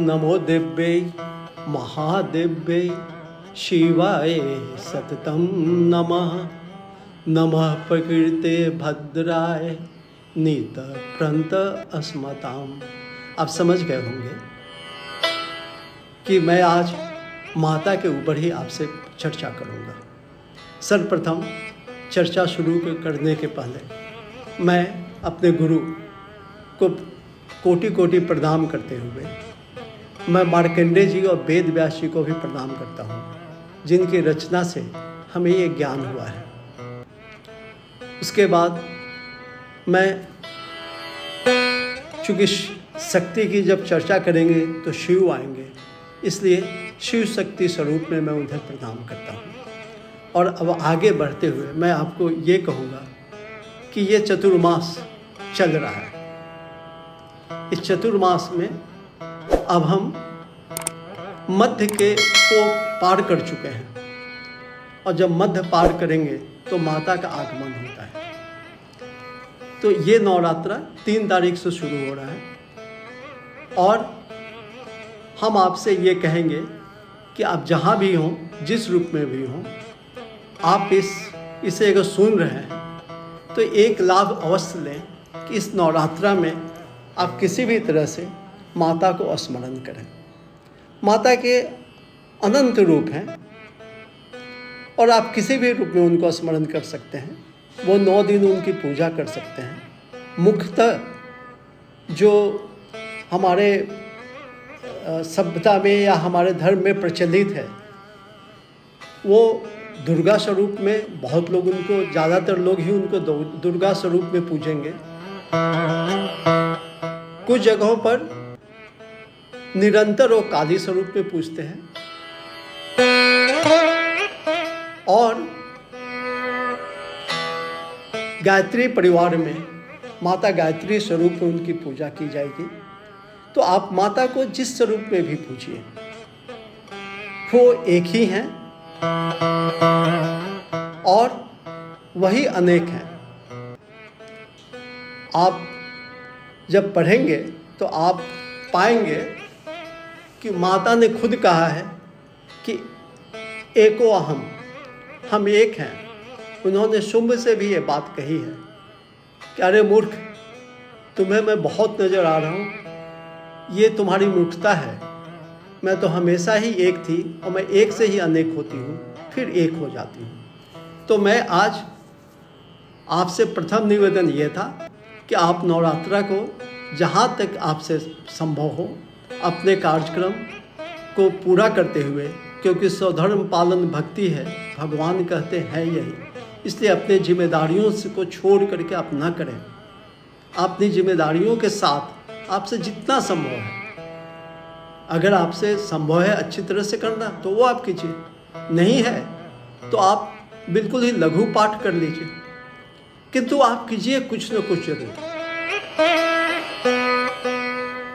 नमो दिव्यै महादिव्यै शिवाय सततं नमः। नमः प्रकृते भद्राय नीतप्रन्त अस्मताम्। आप समझ गए होंगे कि मैं आज माता के ऊपर ही आपसे चर्चा करूंगा। सर्वप्रथम चर्चा शुरू करने के पहले मैं अपने गुरु को कोटि कोटि प्रणाम करते हुए मैं मार्कंडेय जी और वेद व्यास जी को भी प्रणाम करता हूँ, जिनकी रचना से हमें ये ज्ञान हुआ है। उसके बाद मैं चूँकि शक्ति की जब चर्चा करेंगे तो शिव आएंगे, इसलिए शिव शक्ति स्वरूप में मैं उन्हें प्रणाम करता हूँ। और अब आगे बढ़ते हुए मैं आपको ये कहूँगा कि ये चतुर्मास चल रहा है। इस चतुर्मास में अब हम मध्य को पार कर चुके हैं, और जब मध्य पार करेंगे तो माता का आगमन होता है। तो ये नवरात्रा 3 तारीख से शुरू हो रहा है, और हम आपसे ये कहेंगे कि आप जहाँ भी हों, जिस रूप में भी हों, आप इसे अगर सुन रहे हैं तो एक लाभ अवश्य लें कि इस नवरात्रा में आप किसी भी तरह से माता को स्मरण करें। माता के अनंत रूप हैं और आप किसी भी रूप में उनको स्मरण कर सकते हैं। वो 9 दिन उनकी पूजा कर सकते हैं। मुख्यतः जो हमारे सभ्यता में या हमारे धर्म में प्रचलित है, वो दुर्गा स्वरूप में बहुत लोग उनको, ज़्यादातर लोग ही उनको दुर्गा स्वरूप में पूजेंगे। कुछ जगहों पर निरंतर वो काली स्वरूप में पूजते हैं, और गायत्री परिवार में माता गायत्री स्वरूप में उनकी पूजा की जाएगी। तो आप माता को जिस स्वरूप में भी पूजिए, वो एक ही हैं और वही अनेक हैं। आप जब पढ़ेंगे तो आप पाएंगे कि माता ने खुद कहा है कि एको अहम, हम एक हैं। उन्होंने शुंभ से भी ये बात कही है कि अरे मूर्ख, तुम्हें मैं बहुत नज़र आ रहा हूँ, ये तुम्हारी मूर्खता है। मैं तो हमेशा ही एक थी और मैं एक से ही अनेक होती हूँ, फिर एक हो जाती हूँ। तो मैं आज आपसे प्रथम निवेदन ये था कि आप नवरात्रा को जहाँ तक आपसे संभव हो अपने कार्यक्रम को पूरा करते हुए, क्योंकि स्वधर्म पालन भक्ति है, भगवान कहते हैं यही, इसलिए अपने जिम्मेदारियों को छोड़ करके आप ना करें। अपनी जिम्मेदारियों के साथ आपसे जितना संभव है, अगर आपसे संभव है अच्छी तरह से करना तो वो आप कीजिए, नहीं है तो आप बिल्कुल ही लघु पाठ कर लीजिए, किंतु आप कीजिए कुछ न कुछ जरूर।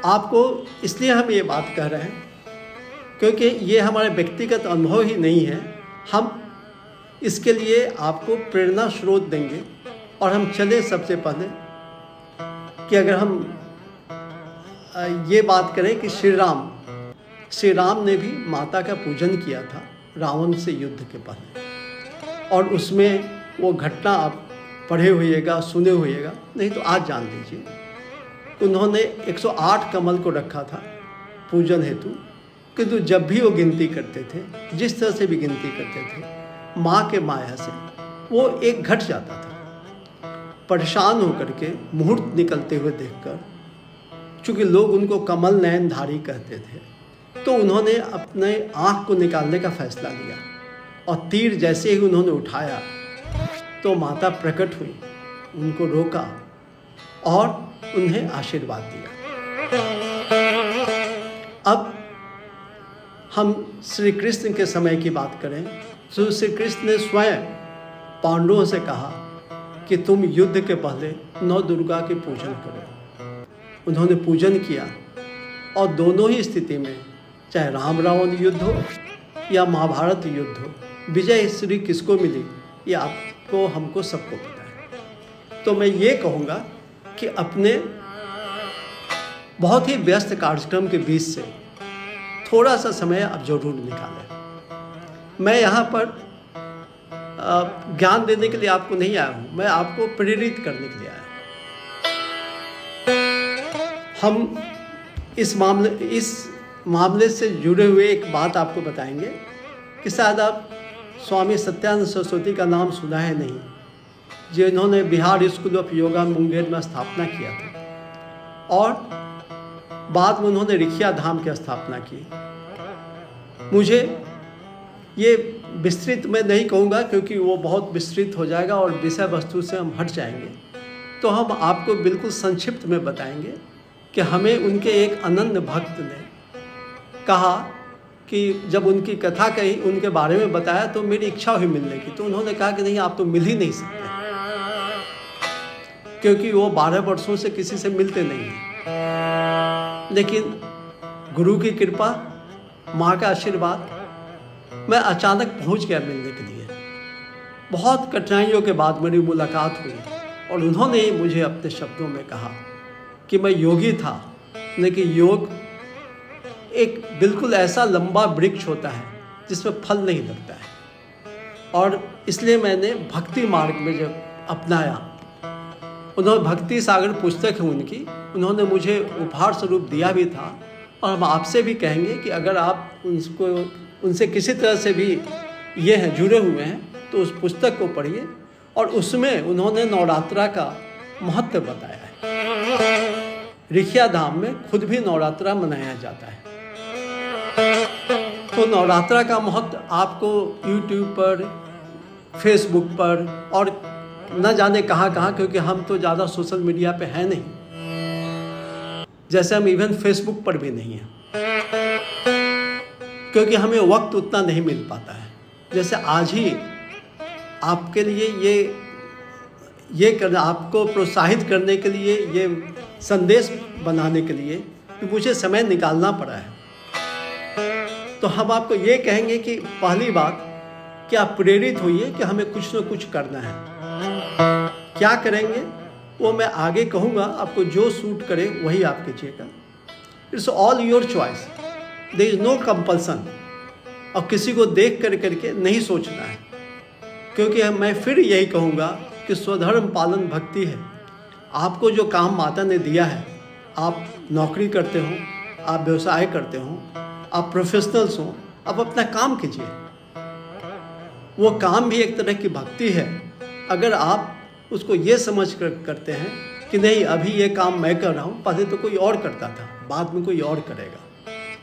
आपको इसलिए हम ये बात कह रहे हैं क्योंकि ये हमारे व्यक्तिगत अनुभव ही नहीं है, हम इसके लिए आपको प्रेरणा स्रोत देंगे। और हम चले सबसे पहले कि अगर हम ये बात करें कि श्री राम ने भी माता का पूजन किया था रावण से युद्ध के पहले, और उसमें वो घटना आप पढ़े होइएगा, सुने होइएगा, नहीं तो आज जान लीजिए। उन्होंने 108 कमल को रखा था पूजन हेतु, किंतु जब भी वो गिनती करते थे, जिस तरह से भी गिनती करते थे, माँ के माया से वो एक घट जाता था। परेशान होकर के मुहूर्त निकलते हुए देखकर, चूँकि लोग उनको कमल नयनधारी कहते थे, तो उन्होंने अपने आँख को निकालने का फैसला लिया, और तीर जैसे ही उन्होंने उठाया तो माता प्रकट हुई, उनको रोका और उन्हें आशीर्वाद दिया। अब हम श्री कृष्ण के समय की बात करें तो श्री कृष्ण ने स्वयं पांडवों से कहा कि तुम युद्ध के पहले 9 दुर्गा के पूजन करो। उन्होंने पूजन किया, और दोनों ही स्थिति में, चाहे राम रावण युद्ध हो या महाभारत युद्ध हो, विजय श्री किसको मिली ये आपको हमको सबको पता है। तो मैं ये कहूँगा कि अपने बहुत ही व्यस्त कार्यक्रम के बीच से थोड़ा सा समय आप जरूर निकालें। मैं यहाँ पर ज्ञान देने के लिए आपको नहीं आया हूँ, मैं आपको प्रेरित करने के लिए आया हूँ। हम इस मामले से जुड़े हुए एक बात आपको बताएंगे कि शायद आप स्वामी सत्यानंद सरस्वती का नाम सुना है नहीं, जिन्होंने बिहार स्कूल ऑफ योगा मुंगेर में स्थापना किया था और बाद में उन्होंने रिखिया धाम की स्थापना की। मुझे ये विस्तृत मैं नहीं कहूँगा क्योंकि वो बहुत विस्तृत हो जाएगा और विषय वस्तु से हम हट जाएंगे, तो हम आपको बिल्कुल संक्षिप्त में बताएंगे कि हमें उनके एक अनन्य भक्त ने कहा कि जब उनकी कथा कही, उनके बारे में बताया तो मेरी इच्छा हुई मिलने की, तो उन्होंने कहा कि नहीं, आप तो मिल ही नहीं सकते क्योंकि वो 12 वर्षों से किसी से मिलते नहीं हैं। लेकिन गुरु की कृपा, माँ का आशीर्वाद, मैं अचानक पहुंच गया मिलने के लिए। बहुत कठिनाइयों के बाद मेरी मुलाकात हुई और उन्होंने मुझे अपने शब्दों में कहा कि मैं योगी था, लेकिन योग एक बिल्कुल ऐसा लंबा वृक्ष होता है जिसमें फल नहीं लगता है, और इसलिए मैंने भक्ति मार्ग में जब अपनाया, उन्होंने भक्ति सागर पुस्तक है उनकी, उन्होंने मुझे उपहार स्वरूप दिया भी था। और हम आपसे भी कहेंगे कि अगर आप उनसे किसी तरह से भी ये हैं, जुड़े हुए हैं, तो उस पुस्तक को पढ़िए और उसमें उन्होंने नवरात्रा का महत्व बताया है। रिखिया धाम में खुद भी नवरात्रा मनाया जाता है, तो नवरात्रा का महत्व आपको यूट्यूब पर, फेसबुक पर और न जाने कहाँ, क्योंकि हम तो ज़्यादा सोशल मीडिया पे हैं नहीं, जैसे हम इवन फेसबुक पर भी नहीं हैं, क्योंकि हमें वक्त उतना नहीं मिल पाता है। जैसे आज ही आपके लिए ये करना, आपको प्रोत्साहित करने के लिए, ये संदेश बनाने के लिए कि मुझे समय निकालना पड़ा है, तो हम आपको ये कहेंगे कि पहली बात कि आप प्रेरित होइए कि हमें कुछ न कुछ करना है। क्या करेंगे वो मैं आगे कहूँगा, आपको जो सूट करे वही आप कीजिएगा। It's all your choice, there is no compulsion. और किसी को देख करके नहीं सोचना है, क्योंकि मैं फिर यही कहूँगा कि स्वधर्म पालन भक्ति है। आपको जो काम माता ने दिया है, आप नौकरी करते हो, आप व्यवसाय करते हो, आप प्रोफेशनल्स हो, आप अपना काम कीजिए। वो काम भी एक तरह की भक्ति है। अगर आप उसको ये समझ कर करते हैं कि नहीं, अभी ये काम मैं कर रहा हूँ, पहले तो कोई और करता था, बाद में कोई और करेगा,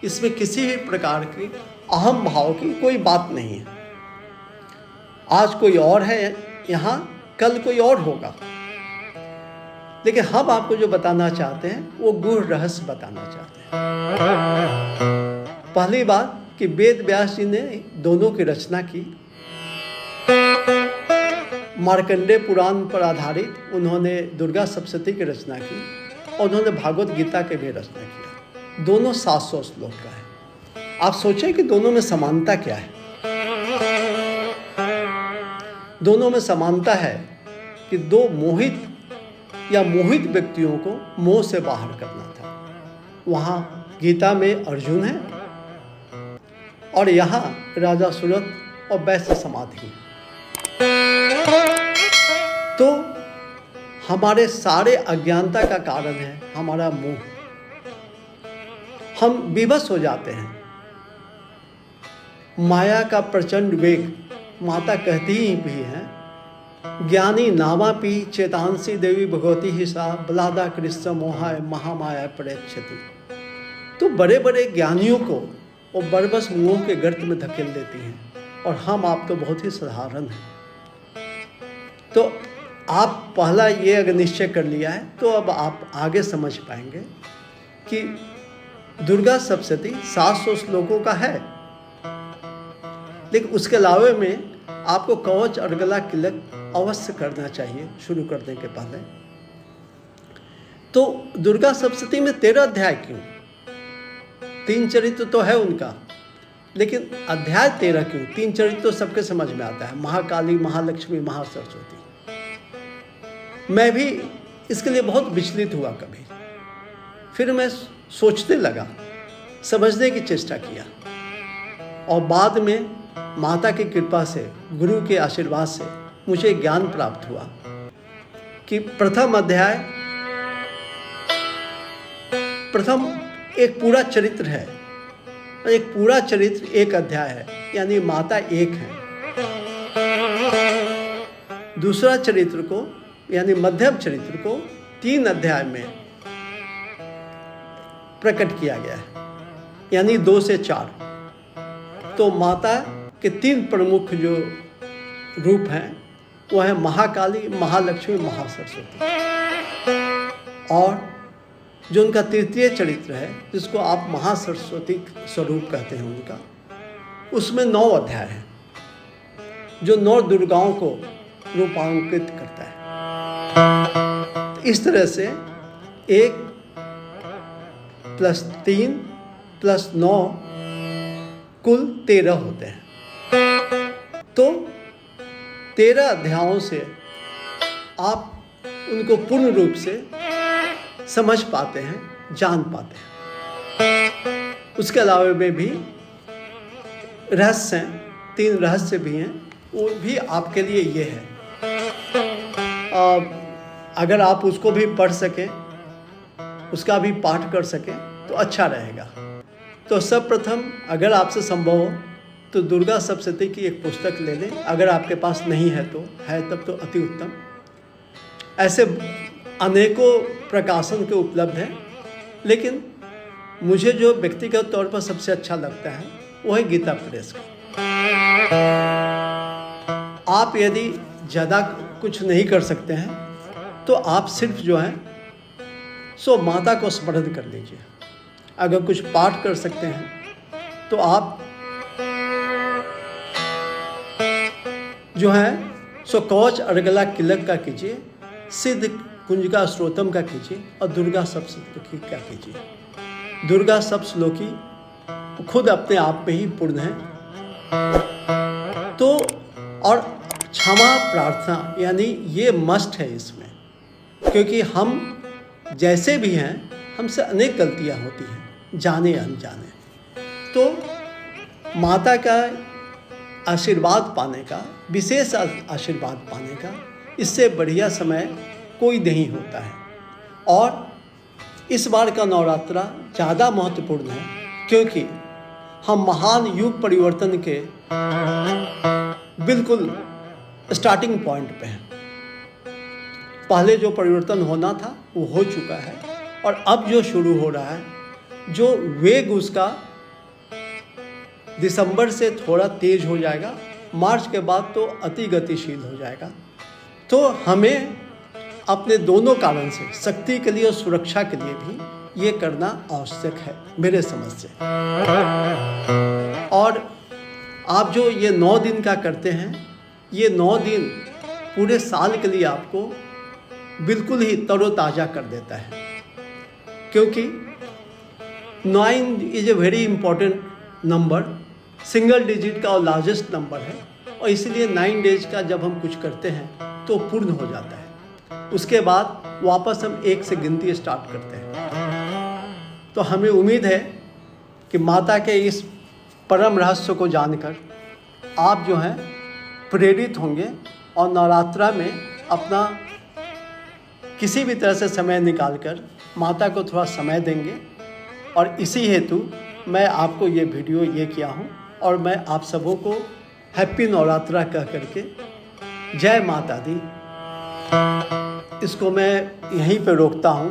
इसमें किसी भी प्रकार की अहम भाव की कोई बात नहीं है। आज कोई और है यहाँ, कल कोई और होगा, लेकिन हम आपको जो बताना चाहते हैं वो गूढ़ रहस्य बताना चाहते हैं। पहली बात कि वेद व्यास जी ने दोनों की रचना की। मार्कंडेय पुराण पर आधारित उन्होंने दुर्गा सप्तशती की रचना की और उन्होंने भागवत गीता के भी रचना किया। दोनों 700 श्लोक का है। आप सोचें कि दोनों में समानता क्या है। दोनों में समानता है कि दो मोहित व्यक्तियों को मोह से बाहर करना था। वहाँ गीता में अर्जुन है और यहाँ राजा सुरथ और वैश्य समाधि। तो हमारे सारे अज्ञानता का कारण है हमारा मोह। हम विवश हो जाते हैं, माया का प्रचंड वेग। माता कहती ही भी हैं, ज्ञानी नामा पी चेतांसी देवी भगवती ही सा बलादा कृष्ण मोहाय महामाया प्रेक्षति। तो बड़े बड़े ज्ञानियों को वो बरबस मोह के गर्त में धकेल देती हैं और हम आप तो बहुत ही साधारण हैं। तो आप पहला ये अगर निश्चय कर लिया है तो अब आप आगे समझ पाएंगे कि दुर्गा सप्तशती 700 श्लोकों का है, लेकिन उसके अलावे में आपको कवच और गला किलक अवश्य करना चाहिए शुरू करने के पहले। तो दुर्गा सप्तशती में 13 अध्याय क्यों? 3 चरित्र तो है उनका, लेकिन अध्याय 13 क्यों? 3 चरित्र तो सबके समझ में आता है, महाकाली, महालक्ष्मी, महासरस्वती। मैं भी इसके लिए बहुत विचलित हुआ कभी। फिर मैं सोचने लगा समझने की चेष्टा किया और बाद में माता की कृपा से, गुरु के आशीर्वाद से मुझे ज्ञान प्राप्त हुआ कि प्रथम एक पूरा चरित्र है, एक पूरा चरित्र एक अध्याय है, यानी माता एक है। दूसरा चरित्र को यानी मध्यम चरित्र को 3 अध्याय में प्रकट किया गया है, यानी 2 से 4। तो माता के 3 प्रमुख जो रूप हैं वो है महाकाली, महालक्ष्मी, महासरस्वती। और जो उनका तृतीय चरित्र है, जिसको आप महासरस्वती स्वरूप कहते हैं उनका, उसमें 9 अध्याय हैं जो 9 दुर्गाओं को रूपांकित करता है। तो इस तरह से 1 + 3 + 9 कुल 13 होते हैं। तो 13 अध्यायों से आप उनको पूर्ण रूप से समझ पाते हैं, जान पाते हैं। उसके अलावा में भी रहस्य हैं, 3 रहस्य भी हैं, वो भी आपके लिए ये है। अगर आप उसको भी पढ़ सकें, उसका भी पाठ कर सकें तो अच्छा रहेगा। तो सर्वप्रथम अगर आपसे संभव हो तो दुर्गा सप्तशती की एक पुस्तक ले लें। अगर आपके पास नहीं है तो है तब तो अति उत्तम। ऐसे अनेकों प्रकाशन के उपलब्ध हैं, लेकिन मुझे जो व्यक्तिगत तौर पर सबसे अच्छा लगता है वो है गीता प्रेस का। आप यदि ज़्यादा कुछ नहीं कर सकते हैं तो आप सिर्फ जो है सो माता को स्मरण कर लीजिए। अगर कुछ पाठ कर सकते हैं तो आप जो है सो कवच अर्गला किलक का कीजिए, सिद्ध कुंजिका स्त्रोतम का कीजिए और दुर्गा सप्तश्लोकी का कीजिए। दुर्गा सप्तश्लोकी खुद अपने आप में ही पूर्ण है। तो और क्षमा प्रार्थना यानी ये मस्ट है इसमें, क्योंकि हम जैसे भी हैं हमसे अनेक गलतियां होती हैं, जाने अनजाने। तो माता का आशीर्वाद पाने का, विशेष आशीर्वाद पाने का इससे बढ़िया समय कोई नहीं होता है। और इस बार का नवरात्रा ज़्यादा महत्वपूर्ण है क्योंकि हम महान युग परिवर्तन के बिल्कुल स्टार्टिंग पॉइंट पे हैं। पहले जो परिवर्तन होना था वो हो चुका है और अब जो शुरू हो रहा है, जो वेग उसका दिसंबर से थोड़ा तेज हो जाएगा, मार्च के बाद तो अति गतिशील हो जाएगा। तो हमें अपने दोनों कारण से, शक्ति के लिए और सुरक्षा के लिए भी ये करना आवश्यक है मेरे समझ से। और आप जो ये 9 दिन का करते हैं, ये 9 दिन पूरे साल के लिए आपको बिल्कुल ही तरोताज़ा कर देता है, क्योंकि 9 is a very important number, single digit का और लार्जेस्ट नंबर है। और इसलिए 9 डेज का जब हम कुछ करते हैं तो पूर्ण हो जाता है। उसके बाद वापस हम 1 से गिनती स्टार्ट करते हैं। तो हमें उम्मीद है कि माता के इस परम रहस्य को जानकर आप जो हैं प्रेरित होंगे और नवरात्रा में अपना किसी भी तरह से समय निकालकर माता को थोड़ा समय देंगे। और इसी हेतु मैं आपको ये वीडियो ये किया हूँ और मैं आप सबों को हैप्पी नवरात्रा कह करके जय माता दी इसको मैं यहीं पे रोकता हूँ।